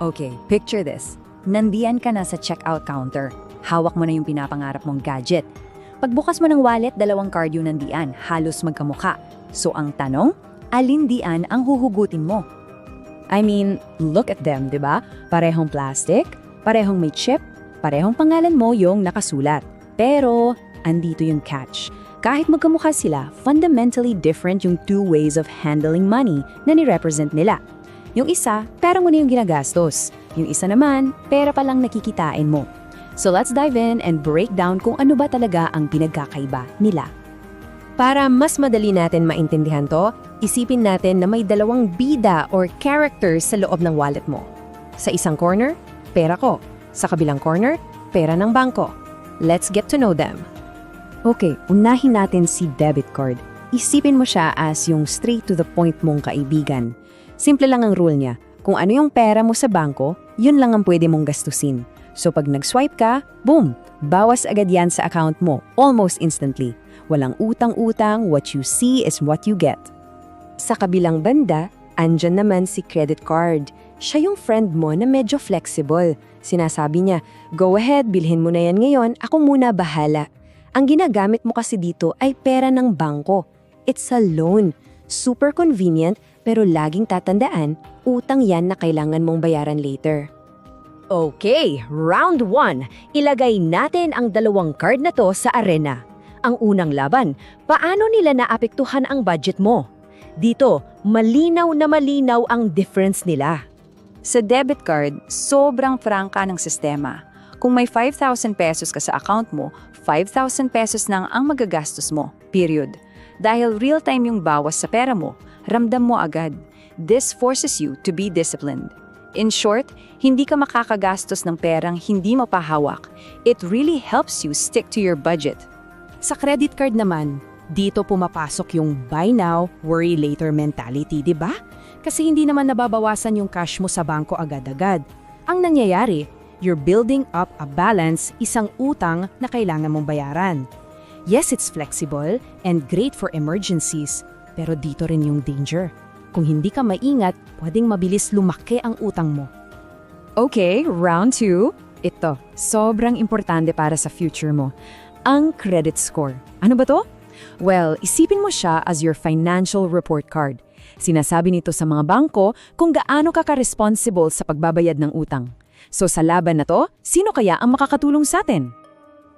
Okay, picture this. Nandiyan ka na sa checkout counter. Hawak mo na yung pinapangarap mong gadget. Pagbukas mo ng wallet, 2 card yung nandiyan, halos magkamukha. So ang tanong, alin diyan ang huhugutin mo? I mean, look at them, di ba? Parehong plastic, parehong may chip, parehong pangalan mo yung nakasulat. Pero, andito yung catch. Kahit magkamukha sila, fundamentally different yung two ways of handling money na ni-represent nila. Yung isa, pera mo na yung ginagastos. Yung isa naman, pera pa lang nakikitain mo. So let's dive in and break down kung ano ba talaga ang pinagkakaiba nila. Para mas madali natin maintindihan to, isipin natin na may 2 bida or characters sa loob ng wallet mo. Sa isang corner, pera ko. Sa kabilang corner, pera ng bangko. Let's get to know them. Okay, unahin natin si debit card. Isipin mo siya as yung straight to the point mong kaibigan. Simple lang ang rule niya. Kung ano yung pera mo sa bangko, yun lang ang pwede mong gastusin. So pag nag-swipe ka, boom! Bawas agad yan sa account mo, almost instantly. Walang utang-utang, what you see is what you get. Sa kabilang banda, andyan naman si credit card. Siya yung friend mo na medyo flexible. Sinasabi niya, go ahead, bilhin mo na yan ngayon, ako muna bahala. Ang ginagamit mo kasi dito ay pera ng bangko. It's a loan. Super convenient, pero laging tatandaan, utang yan na kailangan mong bayaran later. Okay, round 1. Ilagay natin ang 2 card na to sa arena. Ang unang laban, paano nila naapektuhan ang budget mo? Dito, malinaw na malinaw ang difference nila. Sa debit card, sobrang prangka ng sistema. Kung may 5,000 pesos ka sa account mo, 5,000 pesos lang ang magagastos mo, period. Dahil real-time yung bawas sa pera mo, ramdam mo agad. This forces you to be disciplined. In short, hindi ka makakagastos ng perang hindi mo pahawak. It really helps you stick to your budget. Sa credit card naman, dito pumapasok yung buy now, worry later mentality, di ba? Kasi hindi naman nababawasan yung cash mo sa bangko agad-agad. Ang nangyayari, you're building up a balance, isang utang na kailangan mong bayaran. Yes, it's flexible and great for emergencies, pero dito rin yung danger. Kung hindi ka maingat, pwedeng mabilis lumaki ang utang mo. Okay, round 2. Ito, sobrang importante para sa future mo. Ang credit score. Ano ba to? Well, isipin mo siya as your financial report card. Sinasabi nito sa mga bangko kung gaano ka ka-responsible sa pagbabayad ng utang. So sa laban na to, sino kaya ang makakatulong sa atin?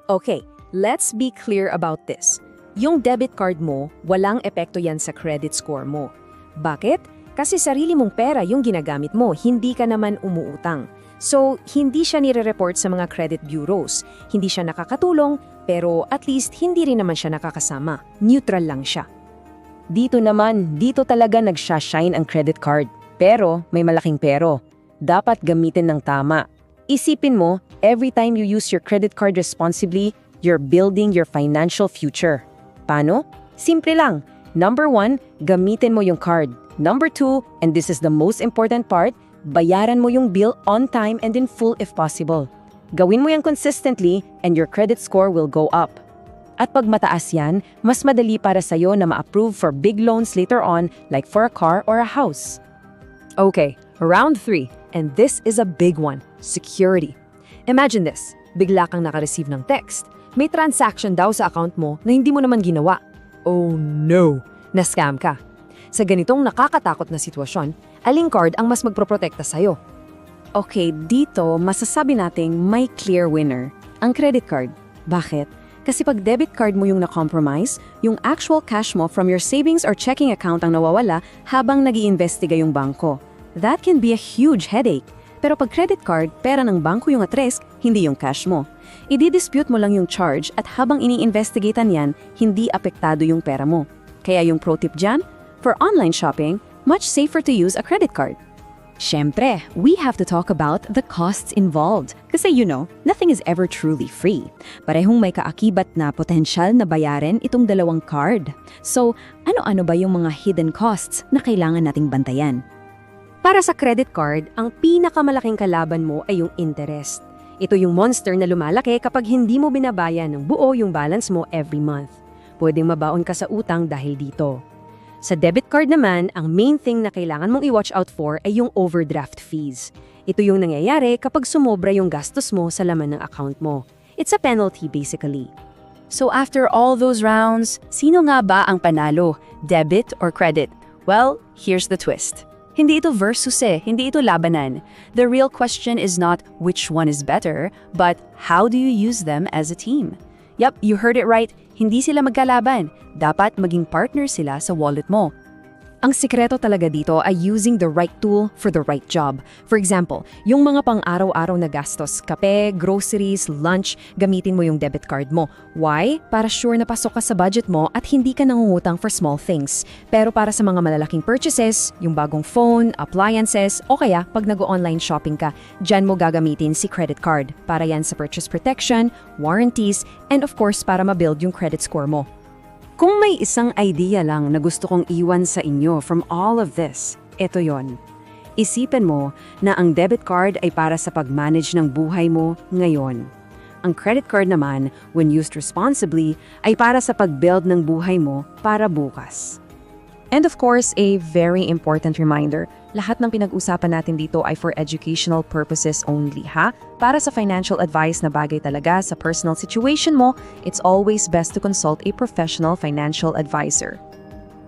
Okay, let's be clear about this. Yung debit card mo, walang epekto yan sa credit score mo. Bakit? Kasi sarili mong pera yung ginagamit mo, hindi ka naman umuutang. So, hindi siya nire-report sa mga credit bureaus. Hindi siya nakakatulong, pero at least hindi rin naman siya nakakasama. Neutral lang siya. Dito naman, dito talaga nagsha-shine ang credit card. Pero, may malaking pero. Dapat gamitin ng tama. Isipin mo, every time you use your credit card responsibly, you're building your financial future. Paano? Simple lang. Number 1, gamitin mo yung card. Number 2, and this is the most important part, bayaran mo yung bill on time and in full if possible. Gawin mo yan consistently and your credit score will go up. At pag mataas yan, mas madali para sa'yo na ma-approve for big loans later on like for a car or a house. Okay, round 3, and this is a big one, security. Imagine this, bigla kang naka-receive ng text. May transaction daw sa account mo na hindi mo naman ginawa. Oh no, na-scam ka. Sa ganitong nakakatakot na sitwasyon, aling card ang mas magproprotekta sa'yo? Okay, dito masasabi nating may clear winner, ang credit card. Bakit? Kasi pag debit card mo yung na-compromise, yung actual cash mo from your savings or checking account ang nawawala habang nag-iimbestiga yung bangko. That can be a huge headache. Pero pag credit card, pera ng bangko yung at risk, hindi yung cash mo. I-dispute mo lang yung charge at habang ini-investigatean yan, hindi apektado yung pera mo. Kaya yung pro tip dyan, for online shopping, much safer to use a credit card. Siyempre, we have to talk about the costs involved. Kasi nothing is ever truly free. Parehong may kaakibat na potensyal na bayarin itong 2 card. So, ano-ano ba yung mga hidden costs na kailangan nating bantayan? Para sa credit card, ang pinakamalaking kalaban mo ay yung interest. Ito yung monster na lumalaki kapag hindi mo binabayan ng buo yung balance mo every month. Pwedeng mabaon ka sa utang dahil dito. Sa debit card naman, ang main thing na kailangan mong i-watch out for ay yung overdraft fees. Ito yung nangyayari kapag sumobra yung gastos mo sa laman ng account mo. It's a penalty basically. So after all those rounds, sino nga ba ang panalo? Debit or credit? Well, here's the twist. Hindi ito versus hindi ito labanan. The real question is not which one is better, but how do you use them as a team? Yup, you heard it right. Hindi sila magkalaban. Dapat maging partner sila sa wallet mo. Ang sikreto talaga dito ay using the right tool for the right job. For example, yung mga pang-araw-araw na gastos, kape, groceries, lunch, gamitin mo yung debit card mo. Why? Para sure na pasok ka sa budget mo at hindi ka nangungutang for small things. Pero para sa mga malalaking purchases, yung bagong phone, appliances, o kaya pag nag-online shopping ka, dyan mo gagamitin si credit card. Para yan sa purchase protection, warranties, and of course para ma-build yung credit score mo. Kung may isang idea lang na gusto kong iwan sa inyo from all of this, ito yon. Isipin mo na ang debit card ay para sa pag-manage ng buhay mo ngayon. Ang credit card naman, when used responsibly, ay para sa pag-build ng buhay mo para bukas. And of course, a very important reminder, lahat ng pinag-usapan natin dito ay for educational purposes only, ha? Para sa financial advice na bagay talaga sa personal situation mo, it's always best to consult a professional financial advisor.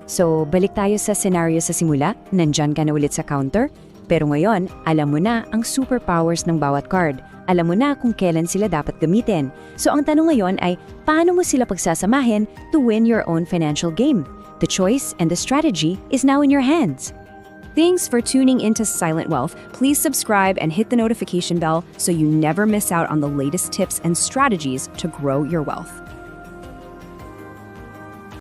So, balik tayo sa scenario sa simula, nandyan ka na ulit sa counter, pero ngayon, alam mo na ang superpowers ng bawat card. Alam mo na kung kailan sila dapat gamitin. So, ang tanong ngayon ay, paano mo sila pagsasamahin to win your own financial game? The choice and the strategy is now in your hands. Thanks for tuning into Silent Wealth. Please subscribe and hit the notification bell so you never miss out on the latest tips and strategies to grow your wealth.